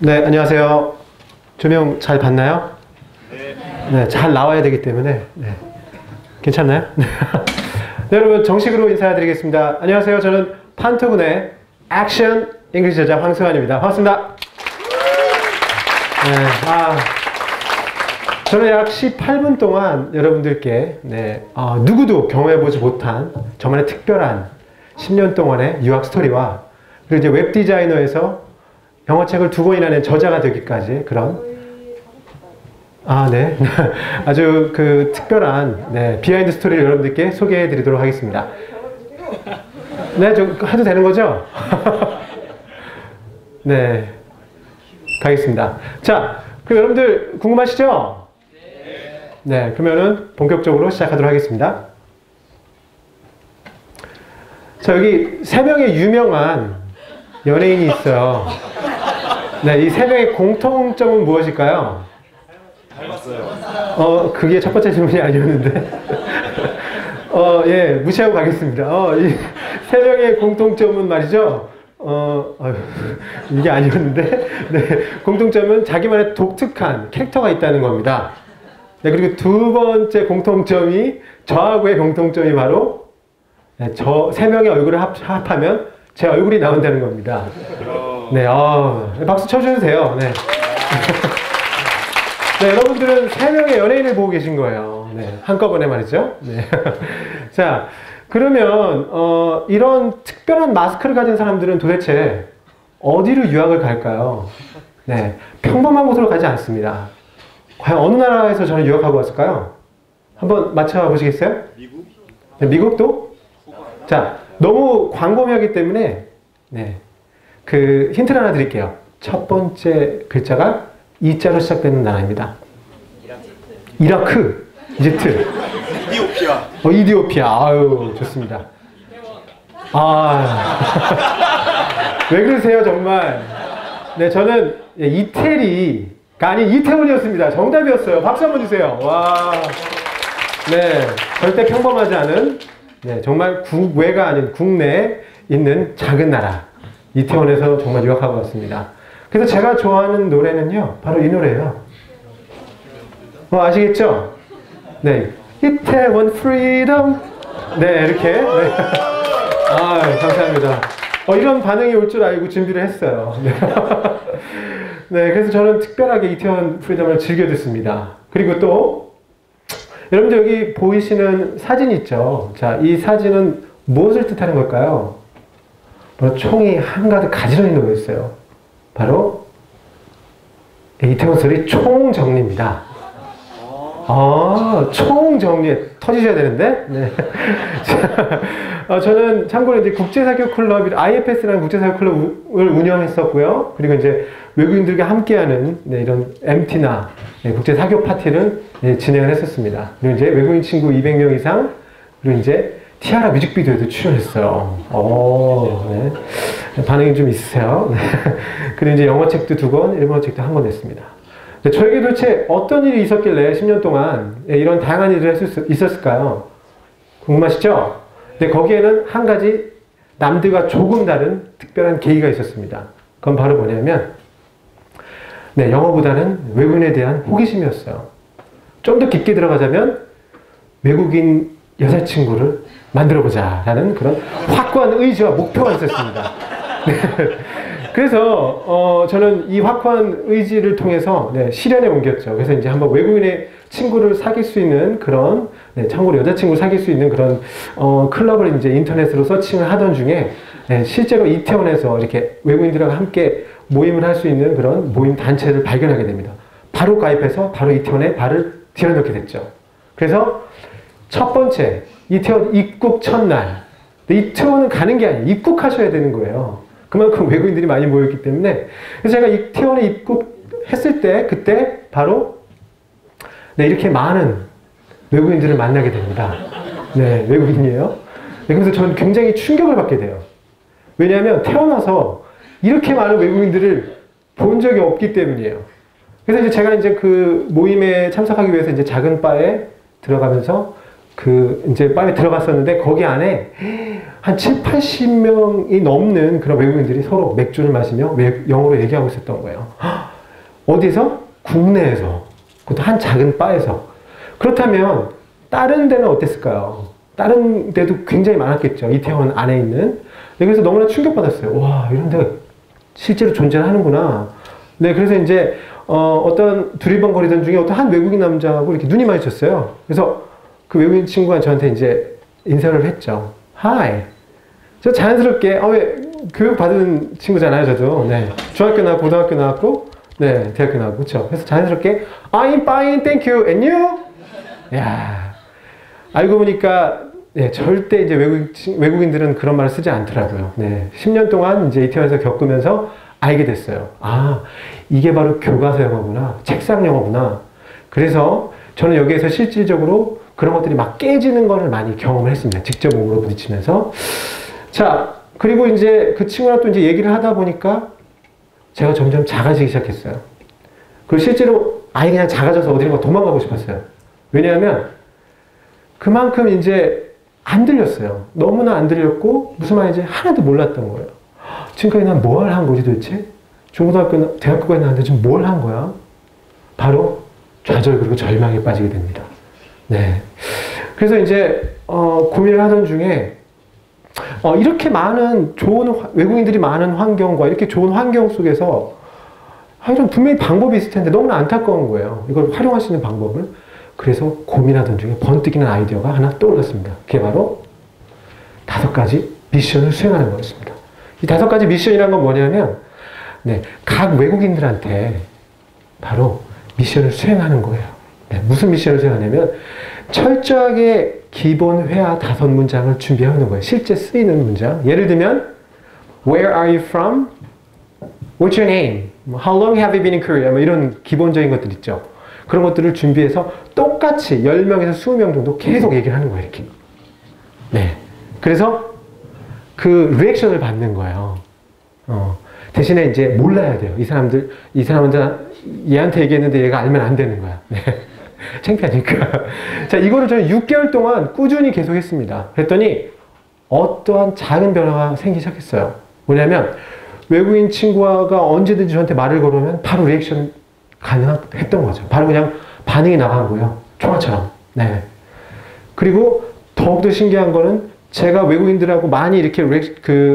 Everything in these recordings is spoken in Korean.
네, 안녕하세요. 조명 잘 봤나요? 네, 잘 나와야 되기 때문에. 네. 괜찮나요? 네, 여러분, 정식으로 인사드리겠습니다. 안녕하세요. 저는 판토군의 액션 잉글리시 저자 황승환입니다. 반갑습니다. 네, 저는 약 18분 동안 여러분들께 누구도 경험해보지 못한 저만의 특별한 10년 동안의 유학 스토리와 그리고 이제 웹 디자이너에서 영어책을 2권이나 낸 저자가 되기까지 그런 아주 그 특별한 비하인드 스토리를 여러분들께 소개해 드리도록 하겠습니다. 네, 좀 해도 되는 거죠? 네, 가겠습니다. 자, 그럼 여러분들 궁금하시죠? 네, 그러면은 본격적으로 시작하도록 하겠습니다. 자, 여기 3명의 유명한 연예인이 있어요. 네, 이 3명의 공통점은 무엇일까요? 닮았어요. 그게 첫 번째 질문이 아니었는데. 예, 무시하고 가겠습니다. 이 3명의 공통점은 말이죠. 이게 아니었는데. 네, 공통점은 자기만의 독특한 캐릭터가 있다는 겁니다. 네, 그리고 두 번째 공통점이 저하고의 공통점이 바로 저 3명의 얼굴을 합하면 제 얼굴이 나온다는 겁니다. 네, 박수 쳐주셔도 돼요. 네. 네, 여러분들은 3명의 연예인을 보고 계신 거예요. 네, 한꺼번에 말이죠. 네. 자, 그러면 이런 특별한 마스크를 가진 사람들은 도대체 어디로 유학을 갈까요? 네, 평범한 곳으로 가지 않습니다. 과연 어느 나라에서 저는 유학하고 왔을까요? 한번 맞춰보시겠어요? 미국? 네, 미국도? 자, 너무 광범위하기 때문에 그 힌트를 하나 드릴게요. 첫 번째 글자가 이자로 시작되는 나라입니다. 이라크, 이집트, 이디오피아. 이디오피아. 아유, 좋습니다. 왜 그러세요, 정말? 네, 저는 이태리가 아닌 이태원이었습니다. 정답이었어요. 박수 한번 주세요. 와. 네, 절대 평범하지 않은, 정말 국외가 아닌 국내에 있는 작은 나라. 이태원에서 정말 유학하고 왔습니다. 그래서 제가 좋아하는 노래는요, 바로 이 노래예요. 아시겠죠? 네, 이태원 프리덤. 네, 이렇게. 네. 감사합니다. 이런 반응이 올 줄 알고 준비를 했어요. 네. 네, 그래서 저는 특별하게 이태원 프리덤을 즐겨 듣습니다. 그리고 또 여러분들 여기 보이시는 사진 있죠? 자, 이 사진은 무엇을 뜻하는 걸까요? 바로 총이 한가득 가지런히 놓여 있어요. 바로 이태원 소리 총정리입니다. 총정리 터지셔야 되는데. 네. 저는 참고로 이제 국제사교 클럽, IFS라는 국제사교 클럽을 운영했었고요. 그리고 이제 외국인들과 함께하는 이런 MT나 국제사교 파티를 진행을 했었습니다. 그리고 이제 외국인 친구 200명 이상, 그리고 이제 티아라 뮤직비디오에도 출연했어요. 네. 반응이 좀 있으세요. 네. 그리고 이제 영어책도 2권, 일본어 책도 1권 냈습니다. 저에게 도대체 어떤 일이 있었길래 10년 동안 이런 다양한 일을 할 수 있었을까요? 궁금하시죠? 근데 거기에는 한 가지 남들과 조금 다른 특별한 계기가 있었습니다. 그건 바로 뭐냐면, 영어보다는 외국인에 대한 호기심이었어요. 좀 더 깊게 들어가자면 외국인 여자친구를 만들어보자 라는 그런 확고한 의지와 목표가 있었습니다. 그래서 저는 이 확고한 의지를 통해서 실현에 옮겼죠. 그래서 이제 한번 외국인의 친구를 사귈 수 있는 그런, 참고로 여자친구를 사귈 수 있는 그런 클럽을 이제 인터넷으로 서칭을 하던 중에 실제로 이태원에서 이렇게 외국인들과 함께 모임을 할 수 있는 그런 모임 단체를 발견하게 됩니다. 바로 가입해서 바로 이태원에 발을 들여놓게 됐죠. 그래서 첫 번째, 이태원 입국 첫날. 이태원은 가는 게 아니에요. 입국하셔야 되는 거예요. 그만큼 외국인들이 많이 모였기 때문에. 그래서 제가 이태원에 입국했을 때, 그때 바로, 이렇게 많은 외국인들을 만나게 됩니다. 네, 외국인이에요. 그래서 저는 굉장히 충격을 받게 돼요. 왜냐하면 태어나서 이렇게 많은 외국인들을 본 적이 없기 때문이에요. 그래서 이제 제가 이제 그 모임에 참석하기 위해서 이제 작은 바에 들어가면서 이제 바에 들어갔었는데, 거기 안에 한 7, 80명이 넘는 그런 외국인들이 서로 맥주를 마시며 영어로 얘기하고 있었던 거예요. 어디서? 국내에서. 그것도 한 작은 바에서. 그렇다면, 다른 데는 어땠을까요? 다른 데도 굉장히 많았겠죠. 이태원 안에 있는. 네, 그래서 너무나 충격받았어요. 와, 이런 데가 실제로 존재하는구나. 네, 그래서 이제, 어떤 두리번거리던 중에 어떤 한 외국인 남자하고 이렇게 눈이 마주쳤어요. 그래서 그 외국인 친구가 저한테 이제 인사를 했죠. Hi. 저 자연스럽게, 왜, 교육 받은 친구잖아요, 저도. 네. 중학교 나왔고, 고등학교 나왔고, 네, 대학교 나왔고, 그쵸. 그래서 자연스럽게, I'm fine, thank you, and you? 야 알고 보니까, 네, 절대 이제 외국인들은 그런 말을 쓰지 않더라고요. 네. 10년 동안 이제 이태원에서 겪으면서 알게 됐어요. 아, 이게 바로 교과서 영어구나. 책상 영어구나. 그래서 저는 여기에서 실질적으로 그런 것들이 막 깨지는 거를 많이 경험을 했습니다. 직접 몸으로 부딪히면서. 자, 그리고 이제 그 친구랑 또 이제 얘기를 하다 보니까 제가 점점 작아지기 시작했어요. 그리고 실제로 아예 그냥 작아져서 어디론가 도망가고 싶었어요. 왜냐하면 그만큼 이제 안 들렸어요. 너무나 안 들렸고 무슨 말인지 하나도 몰랐던 거예요. 지금까지 난 뭘 한 거지 도대체? 중고등학교, 대학교까지 나왔는데 지금 뭘 한 거야? 바로 좌절 그리고 절망에 빠지게 됩니다. 네. 그래서 이제 고민을 하던 중에 이렇게 많은 외국인들이 많은 환경과 이렇게 좋은 환경 속에서 하여튼 분명히 방법이 있을 텐데 너무나 안타까운 거예요. 이걸 활용할 수 있는 방법을. 그래서 고민하던 중에 번뜩이는 아이디어가 하나 떠올랐습니다. 그게 바로 5가지 미션을 수행하는 거였습니다. 이 5가지 미션이란 건 뭐냐면 네, 각 외국인들한테 바로 미션을 수행하는 거예요. 네, 무슨 미션을 수행하냐면 철저하게 기본 회화 5문장을 준비하는 거예요. 실제 쓰이는 문장. 예를 들면 Where are you from? What's your name? How long have you been in Korea? 뭐 이런 기본적인 것들 있죠. 그런 것들을 준비해서 똑같이 10명에서 20명 정도 계속 얘기를 하는 거예요. 이렇게. 네. 그래서 그 리액션을 받는 거예요. 대신에 이제 몰라야 돼요. 이 사람한테 얘한테 얘기했는데 얘가 알면 안 되는 거야. 네. 창피하니까. 자, 이거를 저는 6개월 동안 꾸준히 계속 했습니다. 그랬더니 어떠한 작은 변화가 생기기 시작했어요. 뭐냐면 외국인 친구가 언제든지 저한테 말을 걸으면 바로 리액션 가능했던 거죠. 바로 그냥 반응이 나간 거예요. 총알처럼. 네. 그리고 더욱더 신기한 거는 제가 외국인들하고 많이 이렇게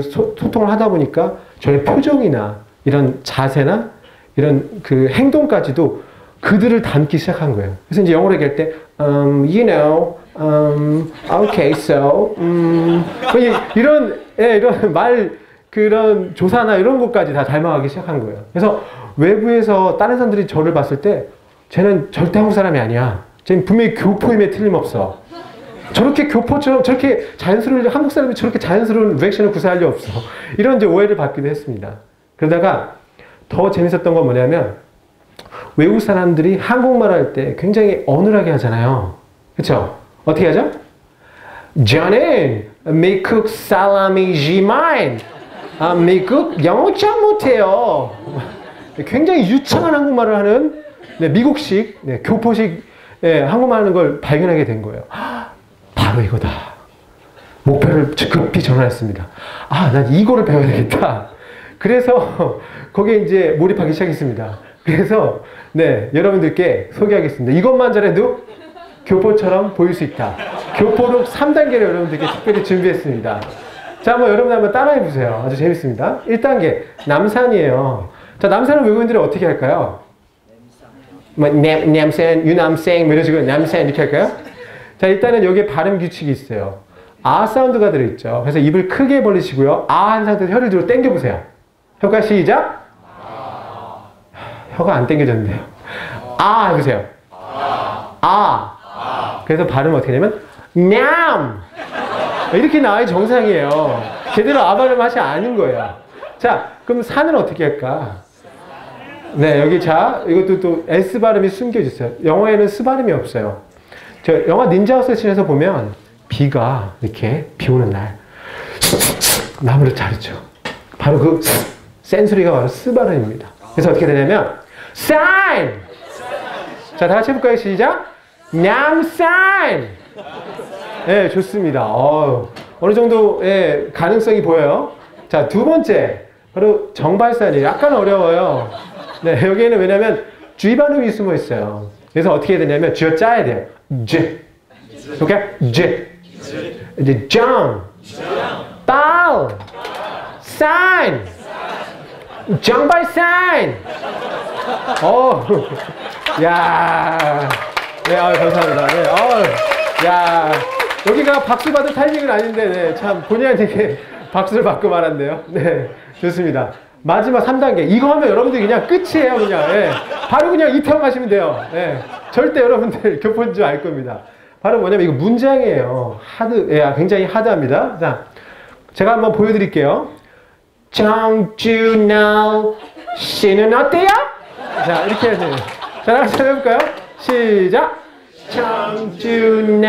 소통을 하다 보니까 저의 표정이나 이런 자세나 이런 그 행동까지도 그들을 닮기 시작한 거예요. 그래서 이제 영어로 얘기할 때, you know, okay, so, 이런 그런 조사나 이런 것까지 다 닮아가기 시작한 거예요. 그래서 외부에서 다른 사람들이 저를 봤을 때, 쟤는 절대 한국 사람이 아니야. 쟤는 분명히 교포임에 틀림없어. 저렇게 교포처럼, 저렇게 한국 사람이 저렇게 자연스러운 리액션을 구사할 리 없어. 이런 이제 오해를 받기도 했습니다. 그러다가 더 재밌었던 건 뭐냐면, 외국 사람들이 한국말 할 때 굉장히 어눌하게 하잖아요. 그쵸? 어떻게 하죠? 저는 미국 사람이지만 미국 영어 잘 못해요. 굉장히 유창한 한국말을 하는 미국식, 교포식 한국말 하는 걸 발견하게 된 거예요. 바로 이거다. 목표를 급히 전환했습니다. 난 이거를 배워야 되겠다. 그래서 거기에 이제 몰입하기 시작했습니다. 그래서 여러분들께 소개하겠습니다. 이것만 잘해도 교포처럼 보일 수 있다. 교포룩 3단계를 여러분들께 특별히 준비했습니다. 자, 여러분 한번 따라해 보세요. 아주 재밌습니다. 1단계 남산이에요. 자, 남산은 외국인들이 어떻게 할까요? 남산, 유남생 이런 식으로 남산 이렇게 할까요? 자, 일단은 여기에 발음 규칙이 있어요. 아 사운드가 들어있죠. 그래서 입을 크게 벌리시고요. 한 상태에서 혀를 뒤로 당겨 보세요. 혀가 시작. 혀가 안 당겨졌네요. 해보세요. 그래서 발음은 어떻게 되냐면 냠 이렇게 나와야 정상이에요. 제대로 발음 하시 아닌 거예요. 자, 그럼 산은 어떻게 할까? 네, 여기 자, 이것도 또 S 발음이 숨겨져 있어요. 영어에는 스 발음이 없어요. 영화 닌자 어쌔신에서 보면 비가 이렇게 비 오는 날 나무를 자르죠. 바로 그 센 소리가 바로 스 발음입니다. 그래서 어떻게 되냐면 산! 자, 다 같이 해볼까요? 시작! 냠산! 네, 좋습니다. 어느 정도, 예, 가능성이 보여요. 자, 두 번째. 바로 정발산이 약간 어려워요. 네, 여기에는 왜냐면 쥐 발음이 숨어 있어요. 그래서 어떻게 해야 되냐면 쥐어 짜야 돼요. 쥐. 오케이? 쥐. 이제 정. 발. 사인. 정발산. 야. 네, 감사합니다. 네, 야. 여기가 박수 받을 타이밍은 아닌데, 네, 참, 본의 아니게 박수를 받고 말았네요. 네, 좋습니다. 마지막 3단계. 이거 하면 여러분들이 그냥 끝이에요, 그냥. 예. 바로 그냥 이태원 가시면 돼요. 예. 절대 여러분들 교포인 줄 알 겁니다. 바로 뭐냐면 이거 문장이에요. 굉장히 하드합니다. 자, 제가 한번 보여드릴게요. 정준호 씨는 어때요? 자, 이렇게 해서. 자, 한번 해볼까요? 시작! 정준호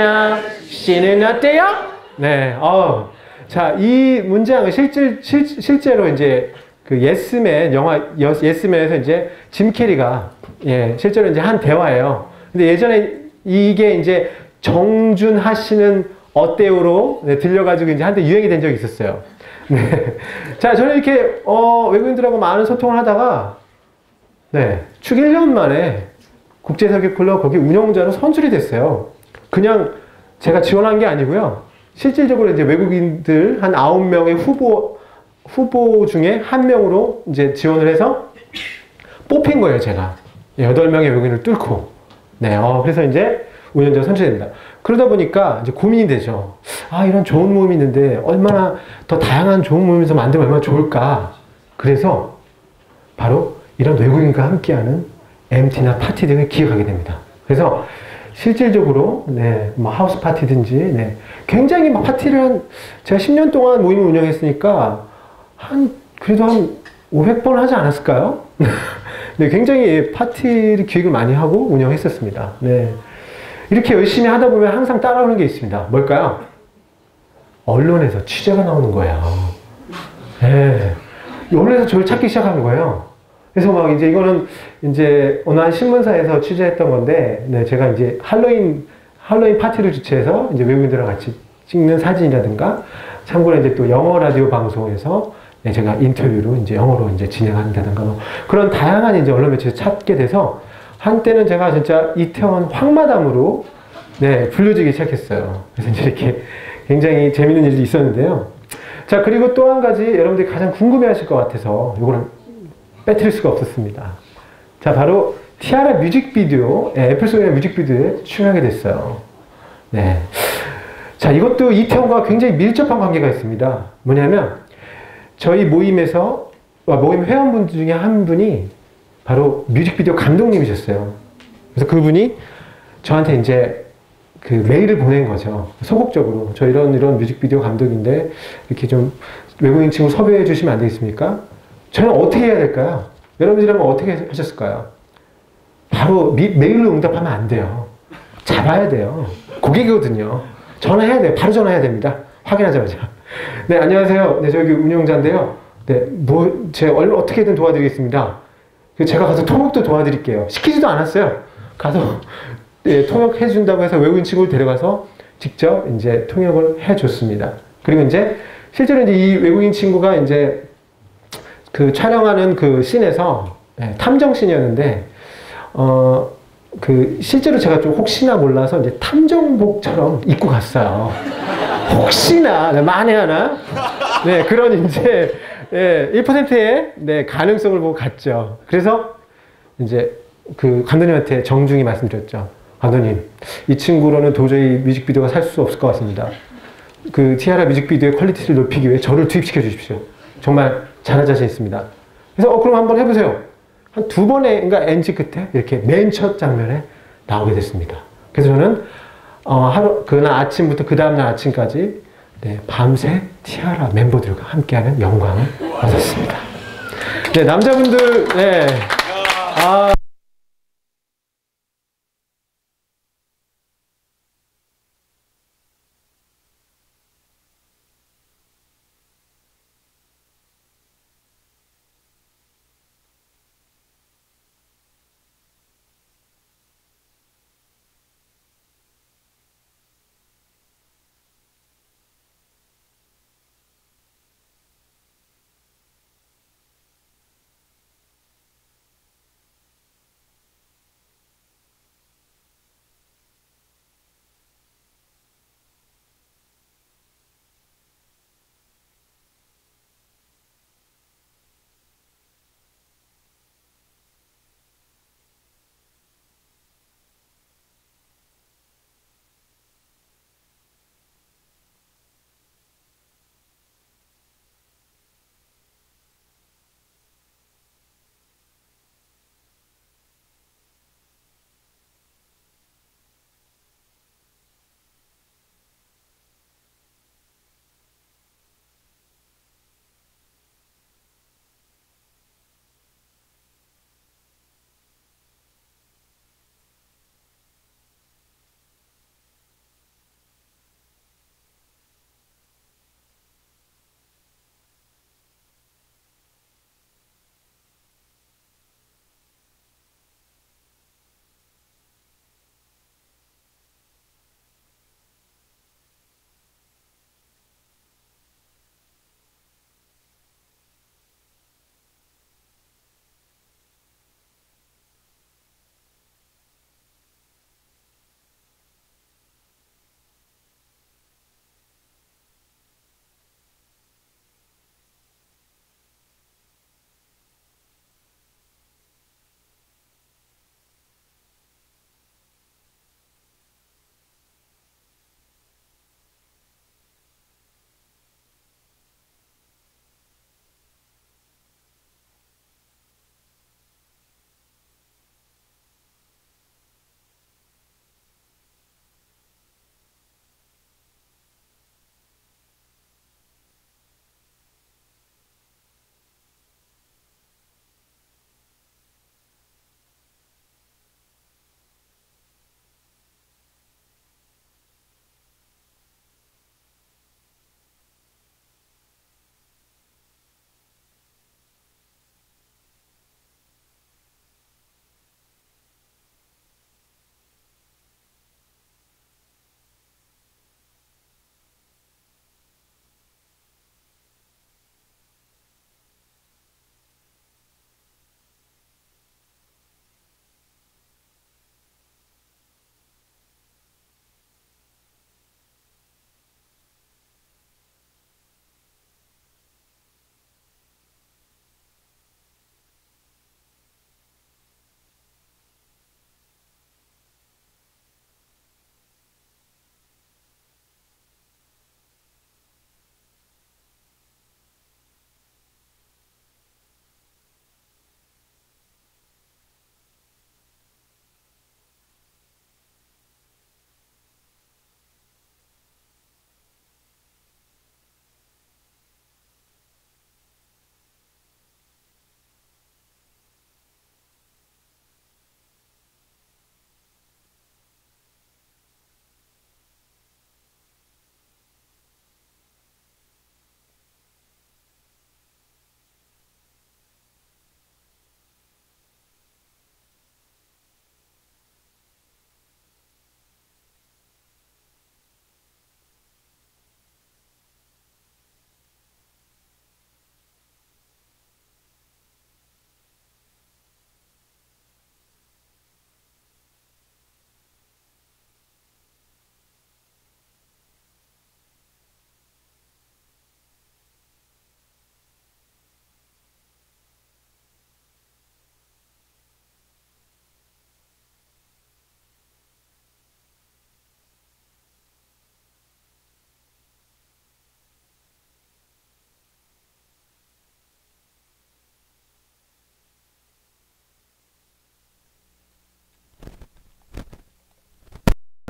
씨는 어때요? 네, 자, 이 문장은 실제로 이제 그 예스맨, 영화 예스맨에서 이제 짐 캐리가, 예, 실제로 이제 한 대화예요. 근데 예전에 이게 이제 정준하 씨는 어때요로, 네, 들려가지고 이제 한때 유행이 된 적이 있었어요. 네. 자, 저는 이렇게, 외국인들하고 많은 소통을 하다가, 네, 축 1년 만에 국제사교클럽 거기 운영자로 선출이 됐어요. 그냥 제가 지원한 게 아니고요. 실질적으로 이제 외국인들 한 9명의 후보 중에 한 명으로 이제 지원을 해서 뽑힌 거예요, 제가. 8명의 외국인을 뚫고. 네, 그래서 이제 운영자로 선출됩니다. 그러다 보니까 이제 고민이 되죠. 아, 이런 좋은 모임이 있는데 얼마나 더 다양한 좋은 모임에서 만들면 얼마나 좋을까. 그래서 바로 이런 외국인과 함께하는 MT나 파티 등을 기획하게 됩니다. 그래서 실질적으로, 네, 뭐 하우스 파티든지, 네, 굉장히 막 파티를 제가 10년 동안 모임을 운영했으니까 그래도 한 500번 하지 않았을까요? 네, 굉장히 파티를 기획을 많이 하고 운영했었습니다. 네. 이렇게 열심히 하다 보면 항상 따라오는 게 있습니다. 뭘까요? 언론에서 취재가 나오는 거예요. 네. 언론에서 저를 찾기 시작한 거예요. 그래서 막 이제 이거는 이제 어느 한 신문사에서 취재했던 건데, 네, 제가 이제 할로윈 파티를 주최해서 이제 외국인들과 같이 찍는 사진이라든가, 참고로 이제 또 영어 라디오 방송에서, 네, 제가 인터뷰로 이제 영어로 이제 진행한다든가, 뭐 그런 다양한 이제 언론 매체에서 찾게 돼서, 한때는 제가 진짜 이태원 황마담으로, 네, 불려지기 시작했어요. 그래서 이제 이렇게 굉장히 재밌는 일이 있었는데요. 자, 그리고 또 한 가지 여러분들이 가장 궁금해 하실 것 같아서 이거를 빼뜨릴 수가 없었습니다. 자, 바로 티아라 뮤직비디오, 애플송의 뮤직비디오에 출연하게 됐어요. 네. 자, 이것도 이태원과 굉장히 밀접한 관계가 있습니다. 뭐냐면, 저희 모임 회원분 중에 한 분이 바로 뮤직비디오 감독님이셨어요. 그래서 그분이 저한테 이제 그 메일을 보낸 거죠. 소극적으로. 저 이런 뮤직비디오 감독인데, 이렇게 좀 외국인 친구 섭외해 주시면 안 되겠습니까? 저는 어떻게 해야 될까요? 여러분들이라면 어떻게 하셨을까요? 바로 메일로 응답하면 안 돼요. 잡아야 돼요. 고객이거든요. 전화해야 돼요. 바로 전화해야 됩니다. 확인하자마자. 네, 안녕하세요. 네, 저기 운영자인데요. 네, 제가 어떻게든 도와드리겠습니다. 제가 가서 통역도 도와드릴게요. 시키지도 않았어요. 가서, 네, 통역해준다고 해서 외국인 친구를 데려가서 직접 이제 통역을 해줬습니다. 그리고 이제 실제로 이제 이 외국인 친구가 이제 그 촬영하는 그 씬에서, 네, 탐정 씬이었는데, 실제로 제가 좀 혹시나 몰라서 이제 탐정복처럼 입고 갔어요. 혹시나, 네, 만에 하나, 네, 그런 이제, 네, 1%의, 네, 가능성을 보고 갔죠. 그래서 이제 그 감독님한테 정중히 말씀드렸죠. 감독님, 이 친구로는 도저히 뮤직비디오가 살 수 없을 것 같습니다. 그 티아라 뮤직비디오의 퀄리티를 높이기 위해 저를 투입시켜 주십시오. 정말 잘할 자신 있습니다. 그래서 그럼 한번 해보세요. 한 2번의, 그러니까 NG 끝에 이렇게 맨 첫 장면에 나오게 됐습니다. 그래서 저는 그날 아침부터 그 다음날 아침까지, 네, 밤새 티아라 멤버들과 함께하는 영광을 받았습니다. 네, 남자분들, 네.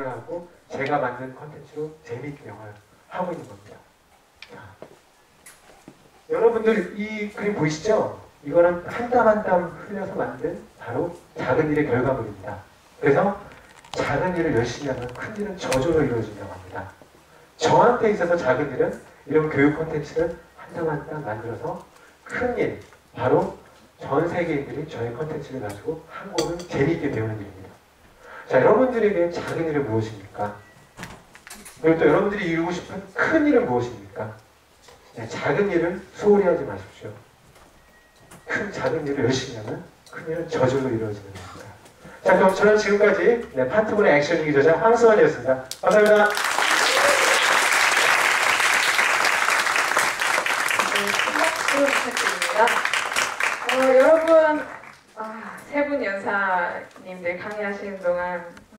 하고 제가 만든 콘텐츠로 재미있게 영화를 하고 있는 겁니다. 자, 여러분들 이 그림 보이시죠? 이거는 한 땀 한 땀 흘려서 만든 바로 작은 일의 결과물입니다. 그래서 작은 일을 열심히 하면 큰 일은 저절로 이루어진다고 합니다. 저한테 있어서 작은 일은 이런 교육 콘텐츠를 한 땀 한 땀 만들어서 큰 일, 바로 전 세계인들이 저의 콘텐츠를 가지고 한국을 재미있게 배우는 일입니다. 자, 여러분들에게 작은 일은 무엇입니까? 그리고 또 여러분들이 이루고 싶은 큰 일은 무엇입니까? 네, 작은 일을 소홀히 하지 마십시오. 작은 일을 열심히 하면 큰 일은 저절로 이루어지는 겁니다. 자, 그럼 저는 지금까지 파트문의 액션 기자자 황승환이었습니다. 감사합니다. 네, 부탁드립니다. 여러분, 세 분 연사님들 강의하시는 동안